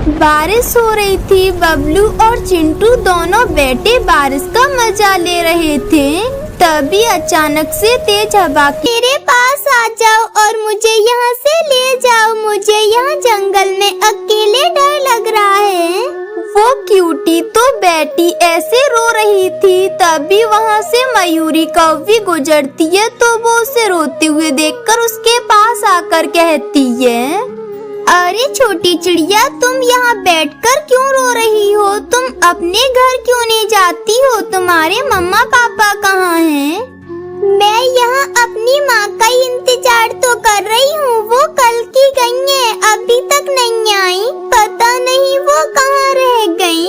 बारिश हो रही थी। बबलू और चिंटू दोनों बैठे बारिश का मजा ले रहे थे। तभी अचानक से तेज हवा मेरे पास आ जाओ और मुझे यहाँ से ले जाओ। मुझे यहाँ जंगल में अकेले डर लग रहा है। वो क्यूटी तो बैठी ऐसे रो रही थी। तभी वहाँ से मयूरी कौवी गुजरती है तो वो उसे रोते हुए देखकर उसके पास आकर कहती है, अरे छोटी चिड़िया, तुम यहाँ बैठकर क्यों रो रही हो? तुम अपने घर क्यों नहीं जाती हो? तुम्हारे मम्मा पापा कहाँ हैं? मैं यहाँ अपनी माँ का इंतजार तो कर रही हूँ। वो कल की गई है, अभी तक नहीं आई। पता नहीं वो कहाँ रह गई।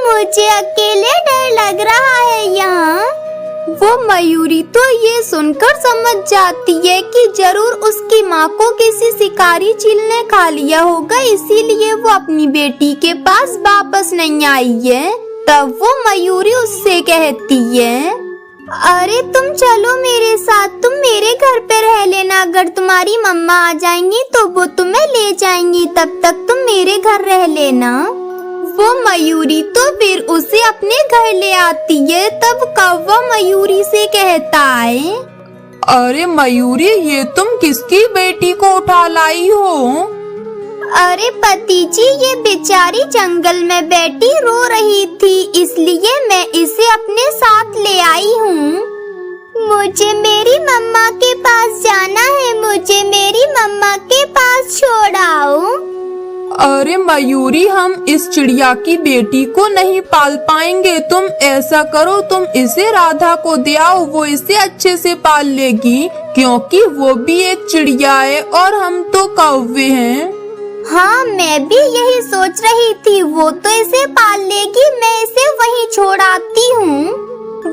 मुझे अकेले डर लग रहा है यहाँ। वो मयूरी तो ये सुनकर समझ जाती है कि जरूर उसकी माँ को किसी शिकारी चील ने खा लिया होगा, इसीलिए वो अपनी बेटी के पास वापस नहीं आई है। तब वो मयूरी उससे कहती है, अरे तुम चलो मेरे साथ, तुम मेरे घर पे रह लेना। अगर तुम्हारी मम्मा आ जाएंगी तो वो तुम्हें ले जाएंगी, तब तक तुम मेरे घर रह लेना। वो मयूरी तो फिर उसे अपने घर ले आती है। तब कौवा मयूरी से कहता है, अरे मयूरी, ये तुम किसकी बेटी को उठा लाई हो? अरे पति जी, ये बेचारी जंगल में बैठी रो रही थी, इसलिए मैं इसे अपने साथ ले आई हूँ। मुझे मेरी मम्मा के पास जाना है। मुझे मेरी मम्मा के पास छोड़ आओ। अरे मयूरी, हम इस चिड़िया की बेटी को नहीं पाल पाएंगे। तुम ऐसा करो, तुम इसे राधा को दे आओ, वो इसे अच्छे से पाल लेगी, क्योंकि वो भी एक चिड़िया है और हम तो कौवे हैं। हाँ, मैं भी यही सोच रही थी। वो तो इसे पाल लेगी, मैं इसे वहीं छोड़ आती हूँ।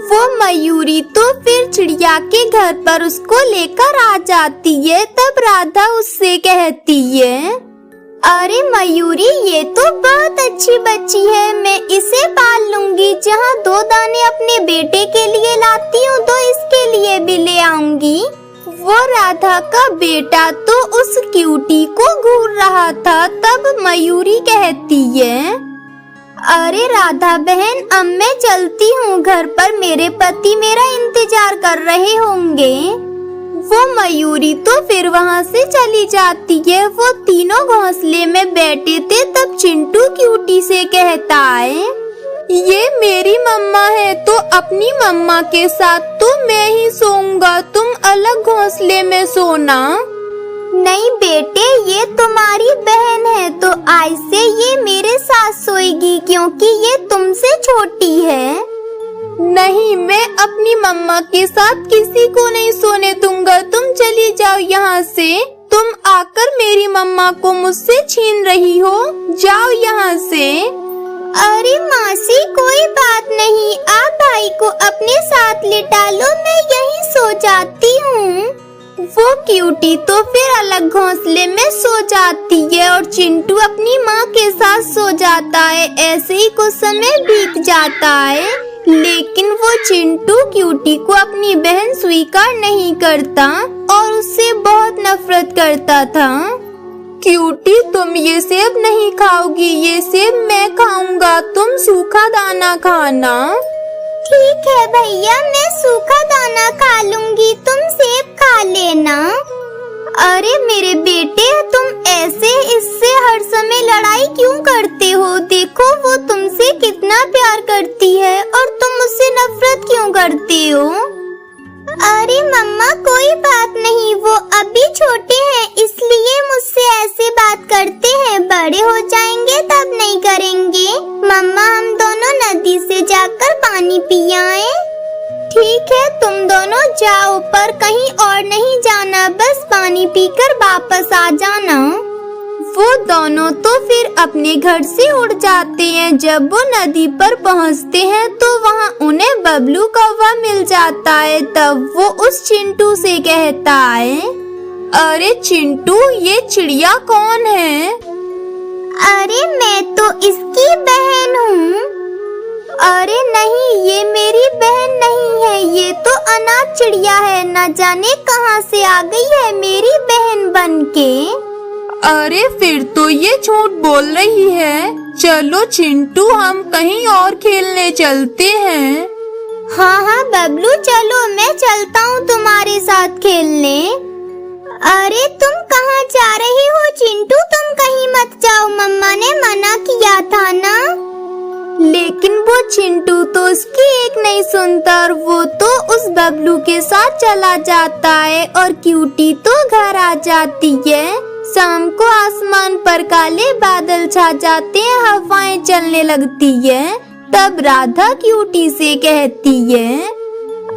वो मयूरी तो फिर चिड़िया के घर पर उसको लेकर आ जाती है। तब राधा उससे कहती है, अरे मयूरी, ये तो बहुत अच्छी बच्ची है। मैं इसे पाल लूंगी। जहाँ 2 दाने अपने बेटे के लिए लाती हूँ तो इसके लिए भी ले आऊंगी। वो राधा का बेटा तो उस क्यूटी को घूर रहा था। तब मयूरी कहती है, अरे राधा बहन, अब मैं चलती हूँ। घर पर मेरे पति मेरा इंतजार कर रहे होंगे। वो मयूरी तो फिर वहाँ से चली जाती है। वो तीनों घोंसले में बैठे थे। तब चिंटू क्यूटी से कहता है, ये मेरी मम्मा है, तो अपनी मम्मा के साथ तो मैं ही सोऊंगा, तुम अलग घोंसले में सोना। नहीं बेटे, ये तुम्हारी बहन है, तो आज से ये मेरे साथ सोएगी, क्योंकि ये तुमसे छोटी है। नहीं, मैं अपनी मम्मा के साथ किसी को नहीं सोने दूंगा। तुम चली जाओ यहाँ से। तुम आकर मेरी मम्मा को मुझसे छीन रही हो। जाओ यहाँ से। अरे मासी, कोई बात नहीं, आप भाई को अपने साथ लिटा लो, मैं यहीं सो जाती हूँ। वो क्यूटी तो फिर अलग घोंसले में सो जाती है और चिंटू अपनी माँ के साथ सो जाता है। ऐसे ही कुछ समय बीत जाता है, लेकिन वो चिंटू क्यूटी को अपनी बहन स्वीकार नहीं करता और उससे बहुत नफरत करता था। क्यूटी, तुम ये सेब नहीं खाओगी, ये सेब मैं खाऊंगा, तुम सूखा दाना खाना। ठीक है भैया, मैं सूखा दाना खा लूंगी, तुम सेब खा लेना। अरे मेरे बेटे, तुम ऐसे इससे हर समय लड़ाई क्यों करते हो? देखो, वो तुमसे कितना प्यार करती है और तुम उससे नफरत क्यों करते हो? अरे मम्मा, कोई बात नहीं, वो अभी छोटे हैं, इसलिए मुझसे ऐसे बात करते हैं। बड़े हो जाएंगे तब नहीं करेंगे। मम्मा, हम दोनों नदी से जाकर पानी पी आए। ठीक है, तुम दोनों जाओ, पर कहीं और नहीं जाना, बस पानी पीकर वापस आ जाना। वो दोनों तो फिर अपने घर से उड़ जाते हैं। जब वो नदी पर पहुंचते हैं तो वहाँ उन्हें बबलू कौवा मिल जाता है। तब वो उस चिंटू से कहता है, अरे चिंटू, ये चिड़िया कौन है? अरे मैं तो इसकी बहन हूँ। अरे नहीं, ये मेरी बहन नहीं है, ये तो अनाथ चिड़िया है, न जाने कहाँ से आ गई है मेरी बहन बनके। अरे फिर तो ये झूठ बोल रही है। चलो चिंटू, हम कहीं और खेलने चलते हैं। हाँ हाँ बबलू, चलो मैं चलता हूँ तुम्हारे साथ खेलने। अरे तुम कहाँ जा रही हो चिंटू? तुम कहीं मत जाओ, मम्मा ने मना किया था ना। लेकिन वो चिंटू तो उसकी एक नहीं सुनता और वो तो उस बबलू के साथ चला जाता है और क्यूटी तो घर आ जाती है। शाम को आसमान पर काले बादल छा जाते हैं, हवाएं चलने लगती है। तब राधा क्यूटी से कहती है,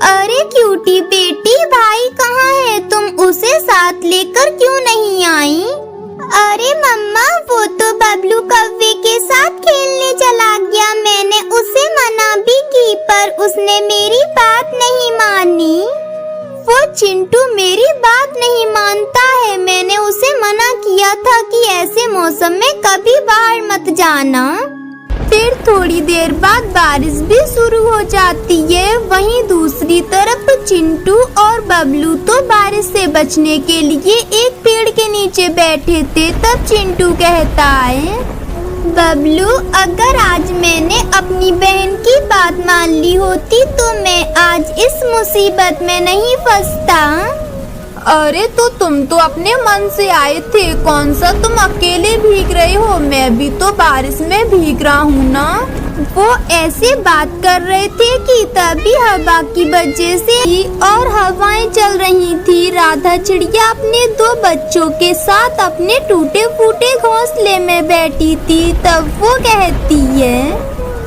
अरे क्यूटी बेटी, भाई कहाँ है? तुम उसे साथ लेकर क्यों नहीं आई? अरे मम्मा, वो तो बबलू कौवे के साथ खेलने चला गया। मैंने उसे मना भी की पर उसने मेरी बात नहीं मानी। वो चिंटू मेरी बात नहीं मानता है। मैंने उसे मना किया था कि ऐसे मौसम में कभी बाहर मत जाना। फिर थोड़ी देर बाद बारिश भी शुरू हो जाती है। वहीं दूसरी तरफ चिंटू और बबलू तो बारिश से बचने के लिए एक पेड़ के नीचे बैठे थे। तब चिंटू कहता है, बबलू, अगर आज मैंने अपनी बहन की बात मान ली होती तो मैं आज इस मुसीबत में नहीं फंसता। अरे तो तुम तो अपने मन से आए थे, कौन सा तुम अकेले भीग रहे हो? मैं भी तो बारिश में भीग रहा हूँ ना। वो ऐसे बात कर रहे थे कि तभी हवा की वजह से और हवाएं चल रही थी। राधा चिड़िया अपने 2 बच्चों के साथ अपने टूटे फूटे घोंसले में बैठी थी। तब वो कहती है,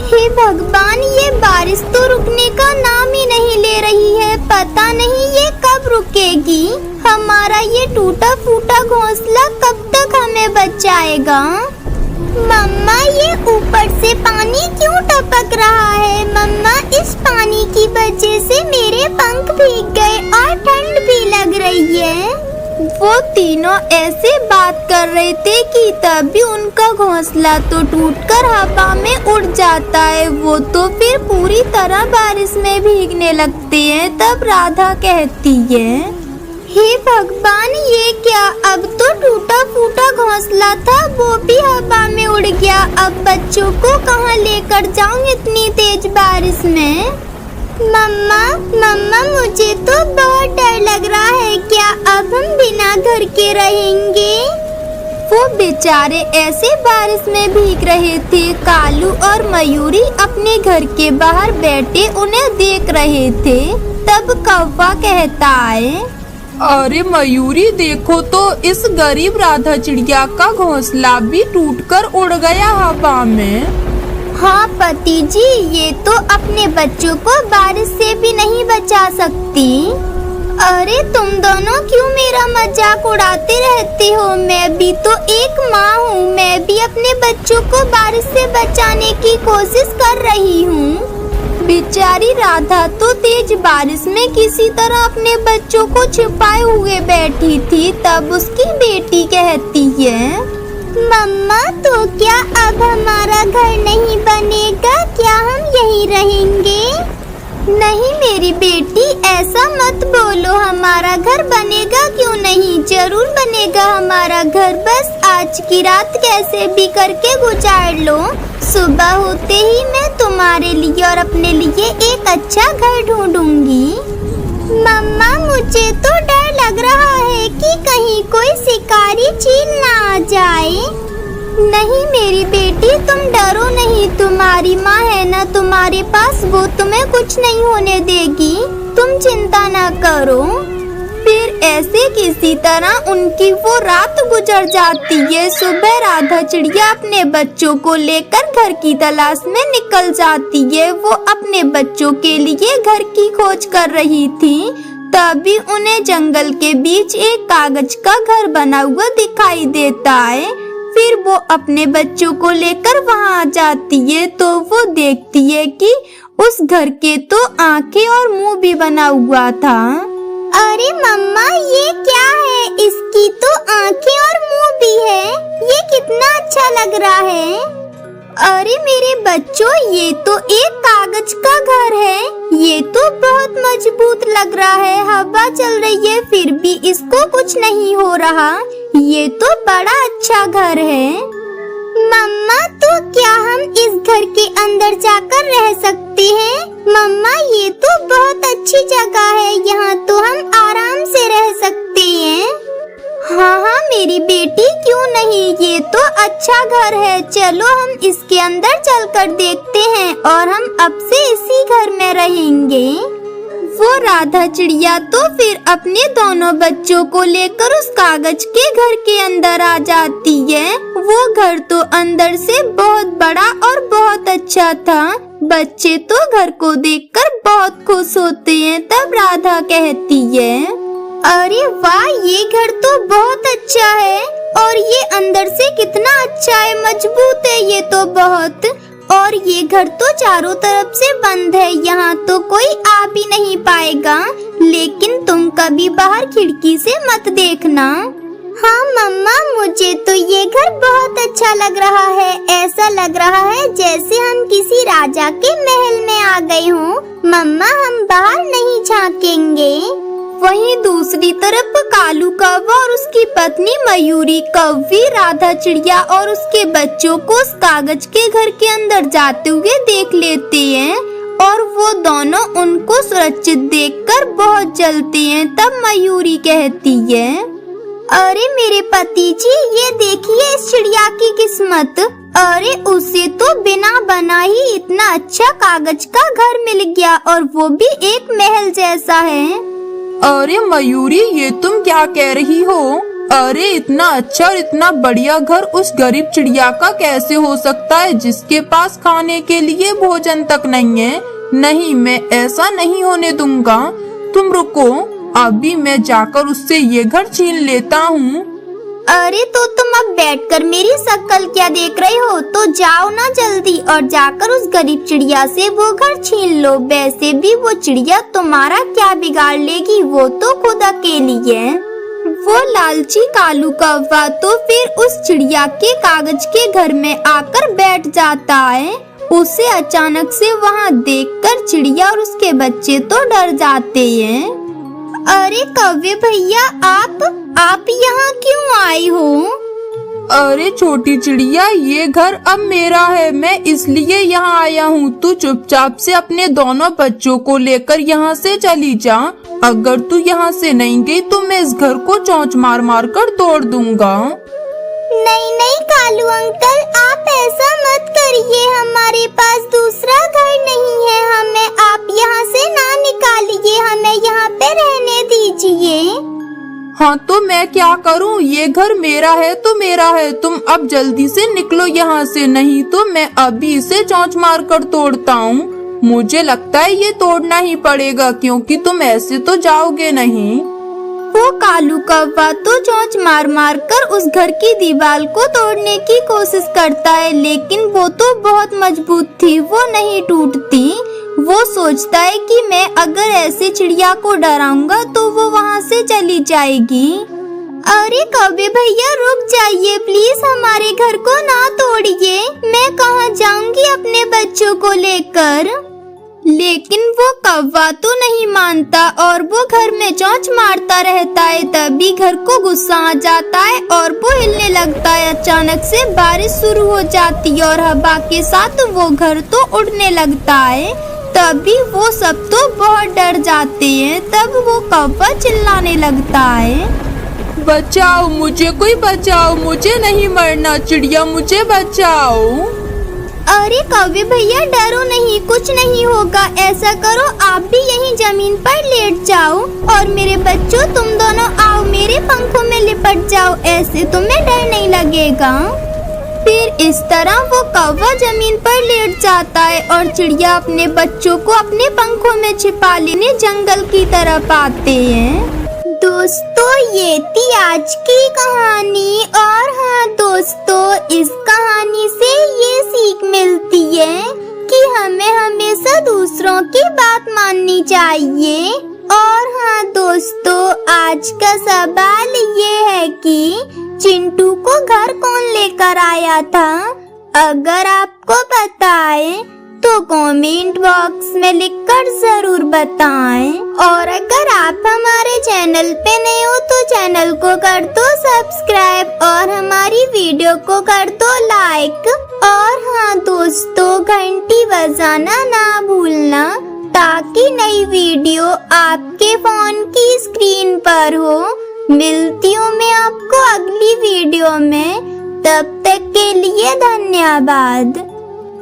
हे भगवान, ये बारिश तो रुकने का नाम ही नहीं ले रही है। पता नहीं ये कब रुकेगी। हमारा ये टूटा फूटा घोंसला कब तक हमें बचाएगा? मम्मा, ये ऊपर से पानी क्यों टपक रहा है? मम्मा, इस पानी की वजह से मेरे पंख भीग गए और ठंड भी लग रही है। वो तीनों ऐसे बात कर रहे थे कि तभी उनका घोंसला तो टूटकर हवा में उड़ जाता है। वो तो फिर पूरी तरह बारिश में भीगने लगते हैं। तब राधा कहती है, हे भगवान, ये क्या? अब तो टूटा फूटा घोंसला था वो भी हवा में उड़ गया। अब बच्चों को कहाँ लेकर जाऊँ इतनी तेज बारिश में? मम्मा, मुझे तो बहुत डर लग रहा है। क्या अब हम बिना घर के रहेंगे? वो बेचारे ऐसे बारिश में भीग रहे थे। कालू और मयूरी अपने घर के बाहर बैठे उन्हें देख रहे थे। तब कौवा कहता है, अरे मयूरी, देखो तो इस गरीब राधा चिड़िया का घोंसला भी टूटकर उड़ गया हवा में। हाँ पति जी, ये तो अपने बच्चों को बारिश से भी नहीं बचा सकती। अरे तुम दोनों क्यों मेरा मजाक उड़ाते रहते हो? मैं भी तो एक माँ हूँ। मैं भी अपने बच्चों को बारिश से बचाने की कोशिश कर रही हूँ। बेचारी राधा तो तेज बारिश में किसी तरह अपने बच्चों को छुपाए हुए बैठी थी। तब उसकी बेटी कहती है, मम्मा, तो क्या अब हमारा घर नहीं बनेगा? क्या हम यहीं रहेंगे? नहीं मेरी बेटी, ऐसा मत बोलो। हमारा घर बनेगा क्यों नहीं, जरूर बनेगा हमारा घर। बस आज की रात कैसे भी करके गुजार लो। सुबह होते ही मैं तुम्हारे लिए और अपने लिए एक अच्छा घर ढूंढूंगी। मम्मा, मुझे तो डर लग रहा है कि कहीं कोई शिकारी चील ना आ जाए। नहीं मेरी बेटी, तुम डरो नहीं। तुम्हारी माँ है ना तुम्हारे पास, वो तुम्हें कुछ नहीं होने देगी। तुम चिंता ना करो। फिर ऐसे किसी तरह उनकी वो रात गुजर जाती है। सुबह राधा चिड़िया अपने बच्चों को लेकर घर की तलाश में निकल जाती है। वो अपने बच्चों के लिए घर की खोज कर रही थी। तभी उन्हें जंगल के बीच एक कागज का घर बना हुआ दिखाई देता है। फिर वो अपने बच्चों को लेकर वहां आ जाती है तो वो देखती है कि उस घर के तो आंखें और मुंह भी बना हुआ था। अरे मम्मा, ये क्या है? इसकी तो आंखें और मुंह भी है। ये कितना अच्छा लग रहा है। अरे मेरे बच्चों, ये तो एक कागज का घर है। ये तो बहुत मजबूत लग रहा है। हवा चल रही है फिर भी इसको कुछ नहीं हो रहा। ये तो बड़ा अच्छा घर है। मम्मा, तो क्या हम इस घर के अंदर जाकर रह सकते हैं? मम्मा, ये तो बहुत अच्छी जगह है, यहाँ तो हम आराम से रह सकते हैं। हाँ हाँ मेरी बेटी, क्यों नहीं, ये तो अच्छा घर है। चलो हम इसके अंदर चलकर देखते हैं और हम अब से इसी घर में रहेंगे। वो राधा चिड़िया तो फिर अपने दोनों बच्चों को लेकर उस कागज के घर के अंदर आ जाती है। वो घर तो अंदर से बहुत बड़ा और बहुत अच्छा था। बच्चे तो घर को देखकर बहुत खुश होते हैं। तब राधा कहती है, अरे वाह, ये घर तो बहुत अच्छा है और ये अंदर से कितना अच्छा है, मजबूत है ये तो बहुत। और ये घर तो चारों तरफ से बंद है, यहाँ तो कोई आ भी नहीं पाएगा। लेकिन तुम कभी बाहर खिड़की से मत देखना। हाँ मम्मा, मुझे तो ये घर बहुत अच्छा लग रहा है। ऐसा लग रहा है जैसे हम किसी राजा के महल में आ गए हों। मम्मा, हम बाहर नहीं झांकेंगे। वहीं दूसरी तरफ कालू कौवा और उसकी पत्नी मयूरी कौवी राधा चिड़िया और उसके बच्चों को उस कागज के घर के अंदर जाते हुए देख लेते हैं और वो दोनों उनको सुरक्षित देखकर बहुत जलते हैं। तब मयूरी कहती है, अरे मेरे पति जी, ये देखिए इस चिड़िया की किस्मत। अरे उसे तो बिना बना ही इतना अच्छा कागज का घर मिल गया और वो भी एक महल जैसा है। अरे मयूरी, ये तुम क्या कह रही हो? अरे इतना अच्छा और इतना बढ़िया घर उस गरीब चिड़िया का कैसे हो सकता है जिसके पास खाने के लिए भोजन तक नहीं है? नहीं, मैं ऐसा नहीं होने दूंगा। तुम रुको, अभी मैं जाकर उससे ये घर छीन लेता हूँ। अरे तो तुम अब बैठकर मेरी शक्ल क्या देख रहे हो? तो जाओ ना जल्दी और जाकर उस गरीब चिड़िया से वो घर छीन लो। वैसे भी वो चिड़िया तुम्हारा क्या बिगाड़ लेगी, वो तो खुद अकेली है। वो लालची कालू कौवा तो फिर उस चिड़िया के कागज के घर में आकर बैठ जाता है। उसे अचानक से वहाँ देखकर चिड़िया और उसके बच्चे तो डर जाते हैं। अरे कौवे भैया, आप यहाँ क्यों आए हो? अरे छोटी चिड़िया, ये घर अब मेरा है, मैं इसलिए यहाँ आया हूँ। तू चुपचाप से अपने दोनों बच्चों को लेकर यहाँ से चली जा। अगर तू यहाँ से नहीं गई तो मैं इस घर को चोंच मार मार कर तोड़ दूंगा। नहीं नहीं कालू अंकल, आप ऐसा मत करिए। हमारे पास दूसरा घर नहीं है, हमें आप यहाँ से ना निकालिए, हमें यहाँ पे रहने दीजिए। हाँ तो मैं क्या करूँ, ये घर मेरा है तो मेरा है। तुम अब जल्दी से निकलो यहाँ से, नहीं तो मैं अभी इसे चोंच मार कर तोड़ता हूँ। मुझे लगता है ये तोड़ना ही पड़ेगा क्योंकि तुम ऐसे तो जाओगे नहीं। वो कालू कौवा तो चोंच मार मार कर उस घर की दीवार को तोड़ने की कोशिश करता है, लेकिन वो तो बहुत मजबूत थी, वो नहीं टूटती। वो सोचता है कि मैं अगर ऐसे चिड़िया को डराऊंगा तो वो वहाँ से चली जाएगी। अरे कौवे भैया रुक जाइए प्लीज, हमारे घर को ना तोड़िए। मैं कहाँ जाऊंगी अपने बच्चों को लेकर। लेकिन वो कौवा तो नहीं मानता और वो घर में चोंच मारता रहता है। तभी घर को गुस्सा आ जाता है और वो हिलने लगता है। अचानक से बारिश शुरू हो जाती है और हवा के साथ वो घर तो उड़ने लगता है। तभी वो सब तो बहुत डर जाते हैं। तब वो कौवा चिल्लाने लगता है, बचाओ मुझे, कोई बचाओ, मुझे नहीं मरना, चिड़िया मुझे बचाओ। अरे कौवे भैया डरो नहीं, कुछ नहीं होगा। ऐसा करो आप भी यहीं जमीन पर लेट जाओ और मेरे बच्चों तुम दोनों आओ, मेरे पंखों में लिपट जाओ, ऐसे तुम्हें डर नहीं लगेगा। फिर इस तरह वो कौवा जमीन पर लेट जाता है और चिड़िया अपने बच्चों को अपने पंखों में छिपा लेने जंगल की तरफ आते हैं। दोस्तों ये थी आज की कहानी और हाँ दोस्तों, इस कहानी से ये सीख मिलती है कि हमें हमेशा दूसरों की बात माननी चाहिए। और हाँ दोस्तों, आज का सवाल ये है कि चिंटू को घर कौन लेकर आया था? अगर आपको पता है तो कमेंट बॉक्स में लिखकर जरूर बताएं। और अगर आप हमारे चैनल पे नए हो तो चैनल को कर दो सब्सक्राइब और हमारी वीडियो को कर दो लाइक। और हाँ दोस्तों, घंटी बजाना ना भूलना ताकि नई वीडियो आपके फोन की स्क्रीन पर हो। मिलती हूँ मैं आपको अगली वीडियो में, तब तक के लिए धन्यवाद।